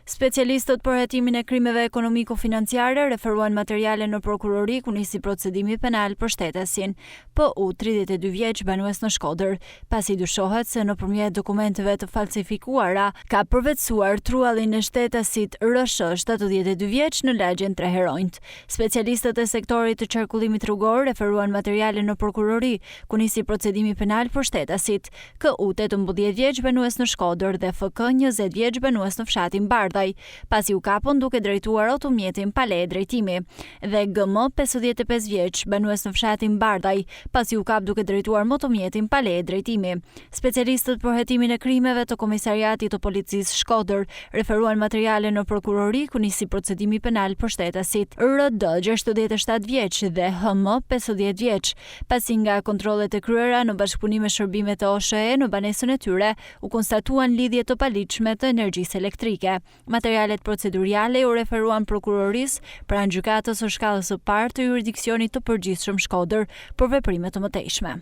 Specialistët për hetimin e krimeve ekonomiko-financiare referuan materiale në prokurori ku nisi procedimi penal për shtetesin, PU 32 vjeç banues në Shkodër, pasi dyshohet se nëpërmjet dokumenteve të falsifikuara ka përvetësuar truallin e shtetesit RSH 72 vjeç në lagjen 3 heronjt. Specialistët e sektorit të qarkullimit rrugor referuan materiale në prokurori ku nisi procedimi penal për shtetesit, KU 18 vjeç banues në Shkodër dhe FK 20 vjeç banues në fshatin Bardha, pasi u kapën duke drejtuar automjetin pa leje drejtimi, dhe GM 55 vjeç banues në fshatin Bardhaj, pasi u kap duke drejtuar motomjetin pa leje drejtimi. Specialistët për hetimin e krimeve të Komisariatit të Policisë Shkodër referuan materiale në prokurori ku nisi procedimi penal për shtetesit RD 67 vjeç dhe HM 50 vjeç, pasi nga kontrollet e kryera në bashkëpunim me shërbimet e OSHE në banesën e tyre u konstatuan lidhje të paligjshme të energjisë elektrike. Materialet proceduriale u referuan prokurorisë pranë gjykatës së shkallës së parë të jurisdiksionit të përgjithshëm Shkodër për veprime të mëtejshme.